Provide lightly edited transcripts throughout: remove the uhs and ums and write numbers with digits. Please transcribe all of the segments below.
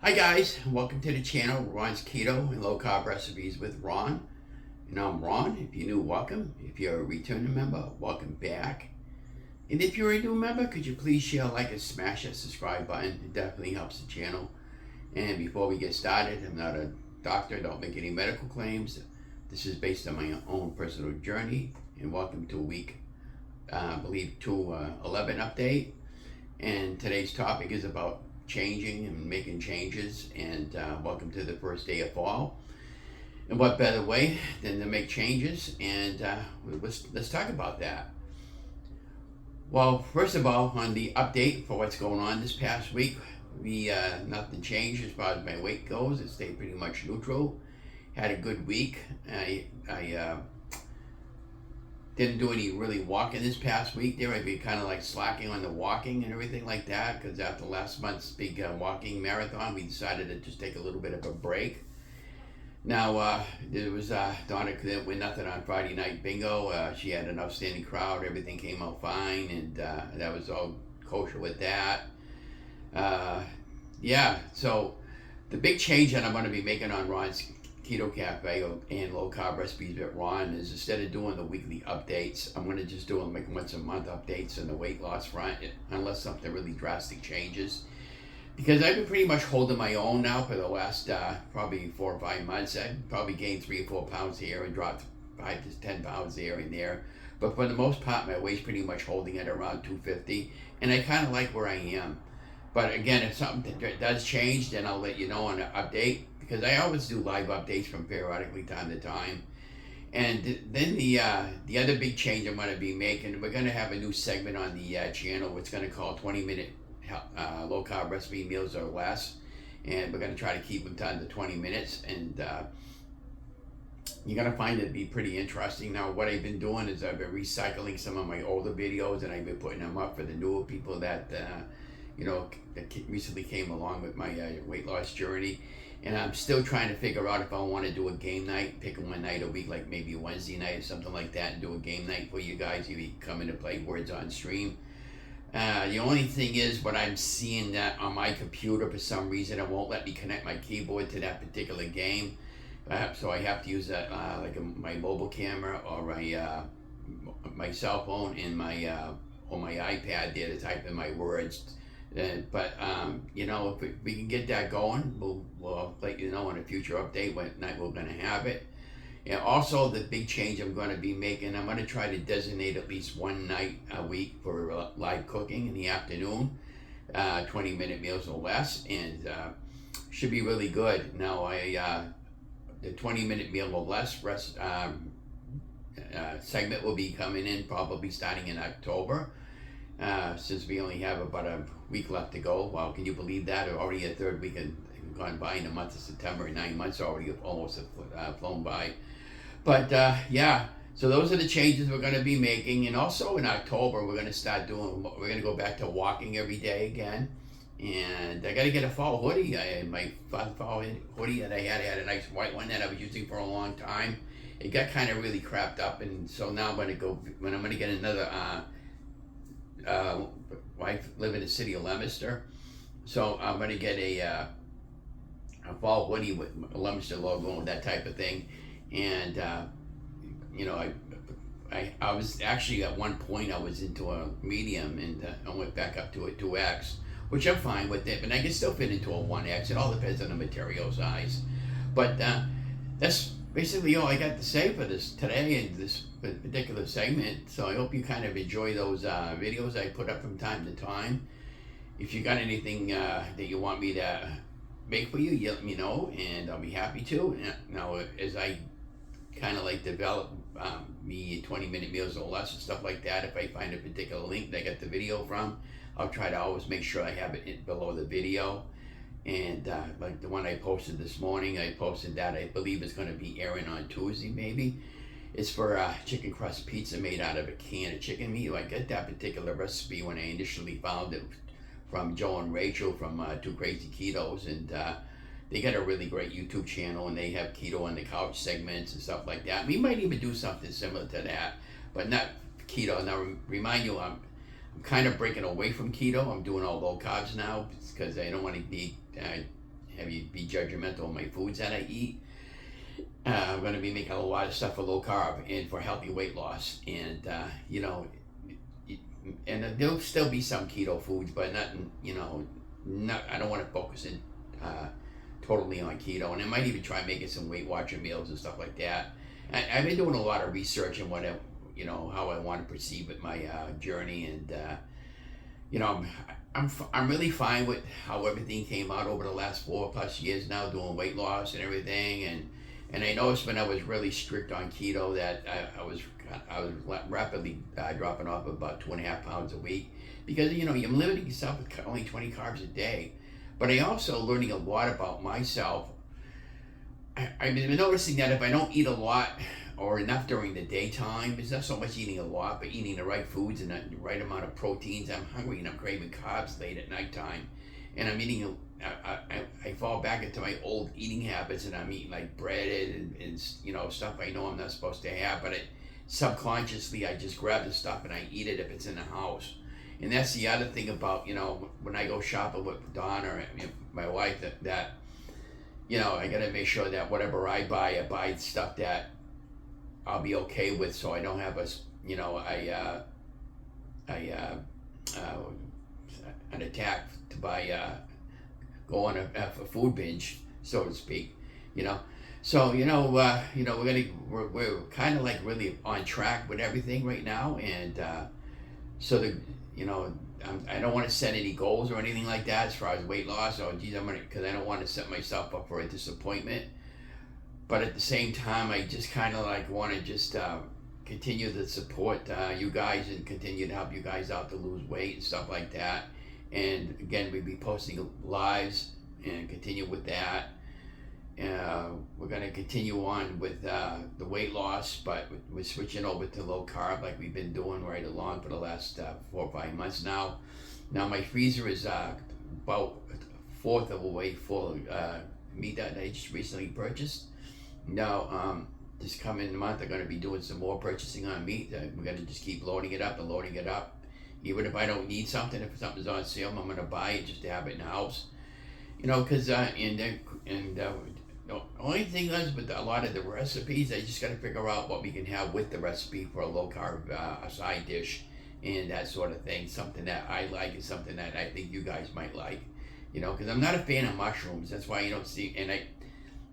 Hi guys, welcome to the channel, Ron's Keto and Low Carb Recipes with Ron. And I'm Ron. If you're new, welcome. If you're a returning member, welcome back. And if you're a new member, could you please share, like, and smash that subscribe button? It definitely helps the channel. And before we get started, I'm not a doctor, don't make any medical claims. This is based on my own personal journey. And welcome to week, I believe, 211 update. And today's topic is about changing and making changes, and welcome to the first day of fall. And what better way than to make changes? And let's talk about that. Well, first of all, on the update for what's going on this past week, nothing changed as far as my weight goes. It stayed pretty much neutral. Had a good week. I didn't do any really walking this past week. There I'd be kind of like slacking on the walking and everything like that, because after last month's big walking marathon, we decided to just take a little bit of a break. Now, there was Donna couldn't win nothing on Friday night bingo. She had an outstanding crowd. Everything came out fine, and that was all kosher with that. Yeah, so the big change that I'm going to be making on Ron's Keto Cafe and Low Carb Recipes with Ron is, instead of doing the weekly updates, I'm going to just do like once a month updates on the weight loss front, unless something really drastic changes. Because I've been pretty much holding my own now for the last probably 4 or 5 months. I've probably gained 3 or 4 pounds here and dropped 5 to 10 pounds there and there. But for the most part, my weight's pretty much holding at around 250, and I kind of like where I am. But again, if something does change, then I'll let you know on an update, because I always do live updates from periodically time to time. And then the other big change I'm going to be making, we're going to have a new segment on the channel. It's going to call 20-minute low carb recipe meals or less, and we're going to try to keep them down to 20 minutes. And you're going to find it to be pretty interesting. Now, what I've been doing is I've been recycling some of my older videos, and I've been putting them up for the newer people that that recently came along with my weight loss journey. And I'm still trying to figure out if I want to do a game night, pick one night a week, like maybe a Wednesday night or something like that, and do a game night for you guys if you come in to play Words on Stream. The only thing is, what I'm seeing that on my computer, for some reason, it won't let me connect my keyboard to that particular game. So I have to use that my mobile camera or my cell phone and or my iPad there to type in my words. But if we can get that going, we'll let you know on a future update what night we're going to have it. And also, the big change I'm going to be making, I'm going to try to designate at least one night a week for live cooking in the afternoon, 20-minute meals or less, and should be really good. Now, the 20-minute meal or less segment will be coming in probably starting in October. Since we only have about a week left to go. Wow, can you believe that? Already a third week gone by in the month of September, 9 months already almost flown by. But yeah, so those are the changes we're going to be making. And also in October, we're going to go back to walking every day again. And I got to get a fall hoodie. My fall hoodie that I had a nice white one that I was using for a long time. It got kind of really crapped up, and so now I'm going to get another. I live in the city of Leominster, so I'm going to get a fall hoodie with a Leominster logo and that type of thing. And I was actually, at one point I was into a medium, and I went back up to a 2X, which I'm fine with it, but I can still fit into a 1X. It all depends on the material size. But that's basically all I got to say for this today and this particular segment. So I hope you kind of enjoy those videos I put up from time to time. If you got anything that you want me to make for you, you let me know, and I'll be happy to. Now, as I kind of like develop me 20-minute meals or less and stuff like that, if I find a particular link that I got the video from, I'll try to always make sure I have it below the video. And like the one I posted this morning, I posted that I believe it's going to be airing on Tuesday maybe. It's for chicken crust pizza made out of a can of chicken meat. I got that particular recipe when I initially found it from Joe and Rachel from Two Crazy Ketos, and they got a really great YouTube channel, and they have keto on the couch segments and stuff like that. We might even do something similar to that, but not keto. Now, remind you, I'm kind of breaking away from keto. I'm doing all low carbs now because I don't want to be be judgmental of my foods that I eat. I'm going to be making a lot of stuff for low carb and for healthy weight loss, and you know, and there'll still be some keto foods, but nothing, you know, not, I don't want to focus in totally on keto, and I might even try making some Weight Watcher meals and stuff like that. I've been doing a lot of research on how I want to proceed with my journey, and you know, I'm really fine with how everything came out over the last 4+ years now, doing weight loss and everything, and I noticed when I was really strict on keto that I was rapidly dropping off about 2.5 pounds a week, because you know, you're limiting yourself with only 20 carbs a day. But I also learning a lot about myself. I've been noticing that if I don't eat a lot or enough during the daytime, it's not so much eating a lot, but eating the right foods and the right amount of proteins. I'm hungry and I'm craving carbs late at nighttime, and I'm eating. I fall back into my old eating habits, and I'm eating like bread and you know, stuff I know I'm not supposed to have, but subconsciously I just grab the stuff and I eat it if it's in the house. And that's the other thing about, you know, when I go shopping with Donna or my wife, that you know, I gotta make sure that whatever I buy stuff that I'll be okay with, so I don't have an attack to buy go on a food binge, so to speak, you know. So we're kind of like really on track with everything right now, and I don't want to set any goals or anything like that as far as weight loss, or because I don't want to set myself up for a disappointment. But at the same time, I just kind of like want to just continue to support you guys and continue to help you guys out to lose weight and stuff like that. And again, we'll be posting lives and continue with that. We're going to continue on with the weight loss, but we're switching over to low carb like we've been doing right along for the last 4 or 5 months now. Now my freezer is about 1/4 of a way full of meat that I just recently purchased. Now this coming month I'm going to be doing some more purchasing on meat. We're going to just keep loading it up and loading it up. Even if I don't need something, if something's on sale, I'm going to buy it just to have it in the house. You know, because the only thing is with a lot of the recipes, I just got to figure out what we can have with the recipe for a low carb side dish and that sort of thing. Something that I like and something that I think you guys might like. You know, because I'm not a fan of mushrooms. That's why you don't see, and I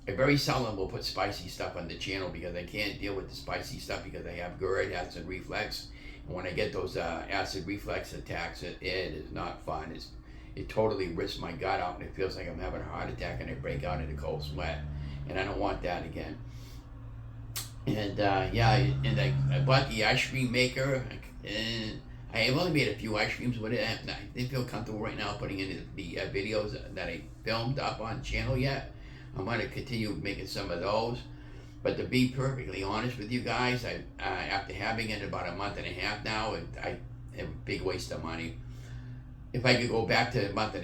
very seldom will put spicy stuff on the channel because I can't deal with the spicy stuff because I have GERD, acid reflux. And when I get those acid reflux attacks, it is not fun. It totally risks my gut out, and it feels like I'm having a heart attack, and I break out into cold sweat, and I don't want that again. And I bought the ice cream maker, and I have only made a few ice creams with it. I didn't feel comfortable right now putting in the videos that I filmed up on the channel yet. I'm going to continue making some of those. But to be perfectly honest with you guys, after having it about 1.5 months now, I have a big waste of money. If I could go back to 1.5 months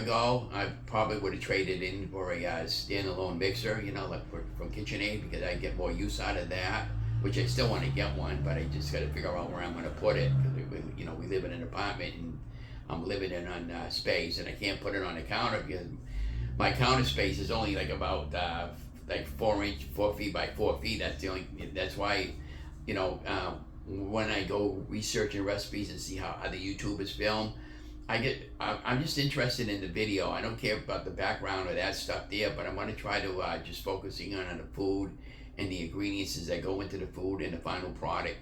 ago, I probably would have traded in for a standalone mixer, you know, like from KitchenAid, because I get more use out of that, which I still want to get one, but I just got to figure out where I'm going to put it. Because, you know, we live in an apartment, and I'm living in on space, and I can't put it on the counter because my counter space is only like about like 4 feet by 4 feet. That's why, you know, when I go researching recipes and see how other YouTubers film, I'm just interested in the video. I don't care about the background or that stuff there, but I'm going to try to just focusing on the food and the ingredients that go into the food and the final product,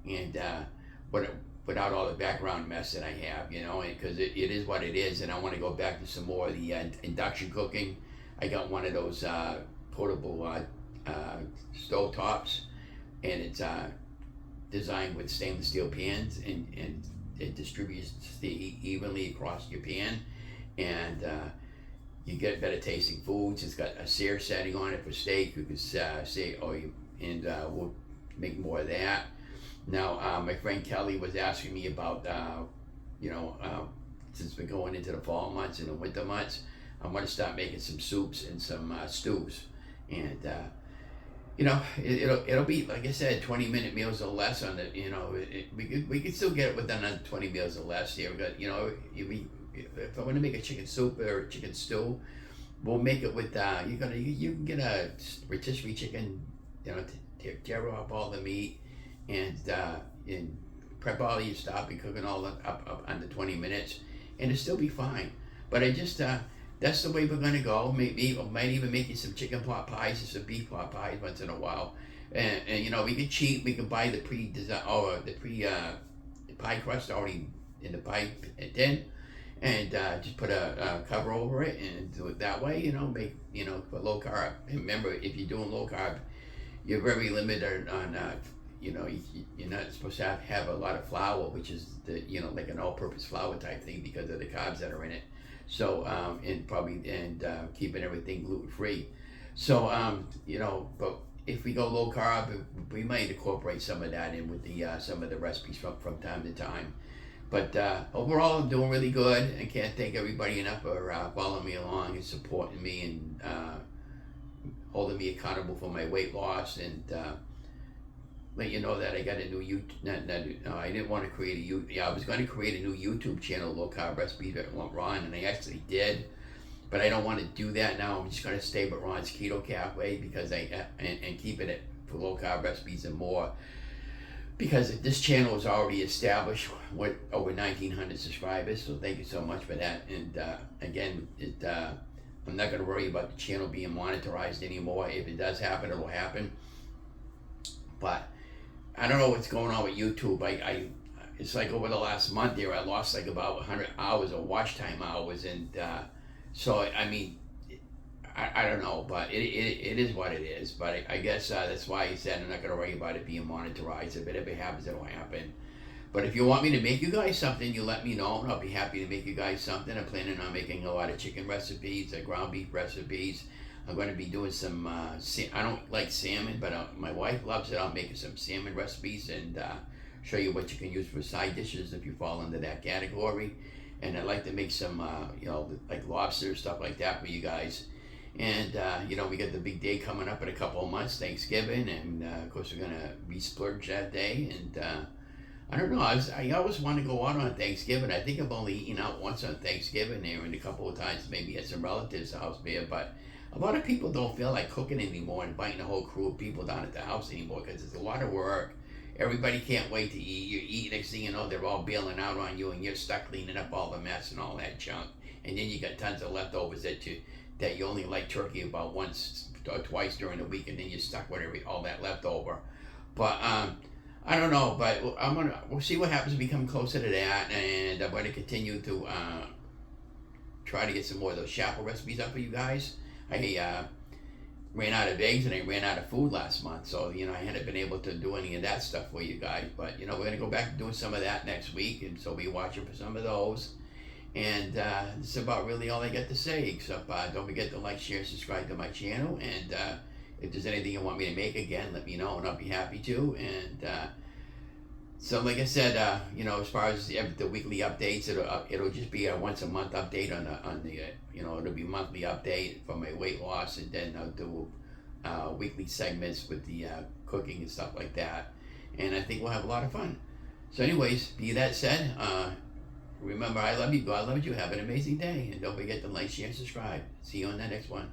and without all the background mess that I have, you know, because it is what it is. And I want to go back to some more of the induction cooking. I got one of those portable stove tops, and it's designed with stainless steel pans, and it distributes the heat evenly across your pan, and you get better tasting foods. It's got a sear setting on it for steak. You could say, we'll make more of that. Now, my friend Kelly was asking me about, since we're going into the fall months and the winter months, I'm going to start making some soups and some stews, and it'll be, like I said, 20-minute meals or less on the, we could still get it within 20 meals or less here. But, if I want to make a chicken soup or a chicken stew, we'll make it with you can get a rotisserie chicken, tear off all the meat and prep all your stuff and cook it all up under 20 minutes, and it'll still be fine. But I just that's the way we're gonna go. Maybe I might even make you some chicken pot pies or some beef pot pies once in a while. And we can cheat. We can buy the pie crust already in the pie tin, and just put a cover over it and do it that way. Make for low carb. And remember, if you're doing low carb, you're very limited on you're not supposed to have a lot of flour, which is like an all-purpose flour type thing because of the carbs that are in it. So and keeping everything gluten free. So but if we go low carb, we might incorporate some of that in with the some of the recipes from time to time. But overall, I'm doing really good, and can't thank everybody enough for following me along and supporting me and holding me accountable for my weight loss, and let you know that I got a new I didn't want to create I was going to create a new YouTube channel, Low Carb Recipes with Ron, and I actually did. But I don't want to do that now. I'm just going to stay with Ron's Keto Cafe because and keeping it for low carb recipes and more. Because this channel is already established with over 1,900 subscribers. So thank you so much for that. And again, I'm not going to worry about the channel being monetized anymore. If it does happen, it'll happen. But I don't know what's going on with YouTube. It's like over the last month here, I lost like about 100 hours of watch time hours, and so I mean, I don't know, but it is what it is. But I guess that's why he said I'm not going to worry about it being monetized. If it ever happens, it'll happen. But if you want me to make you guys something, you let me know, and I'll be happy to make you guys something. I'm planning on making a lot of chicken recipes, ground beef recipes. I'm going to be doing some, I don't like salmon, but my wife loves it. I'll make some salmon recipes and show you what you can use for side dishes if you fall into that category. And I'd like to make some, like lobster, stuff like that for you guys. And, we got the big day coming up in a couple of months, Thanksgiving. And, of course, we're going to re-splurge that day. And I don't know, I always want to go out on Thanksgiving. I think I've only eaten out once on Thanksgiving there and a couple of times maybe at some relatives' house there. But a lot of people don't feel like cooking anymore and inviting a whole crew of people down at the house anymore because it's a lot of work. Everybody can't wait to eat. You eat, next thing you know, they're all bailing out on you, and you're stuck cleaning up all the mess and all that junk. And then you got tons of leftovers that you only like turkey about once or twice during the week, and then you're stuck with all that leftover. But I don't know. But we'll see what happens as we come closer to that, and I'm going to continue to try to get some more of those chapel recipes up for you guys. I ran out of eggs and I ran out of food last month, so I hadn't been able to do any of that stuff for you guys. But we're gonna go back to doing some of that next week, and so be watching for some of those. And this is about really all I got to say. Except don't forget to like, share, subscribe to my channel, and if there's anything you want me to make, again, let me know, and I'll be happy to. And so, like I said, as far as the weekly updates, it'll just be a once a month update on the it'll be monthly update for my weight loss, and then I'll do weekly segments with the cooking and stuff like that. And I think we'll have a lot of fun. So, anyways, be that said, remember, I love you. God loves you. Have an amazing day, and don't forget to like, share, and subscribe. See you on the next one.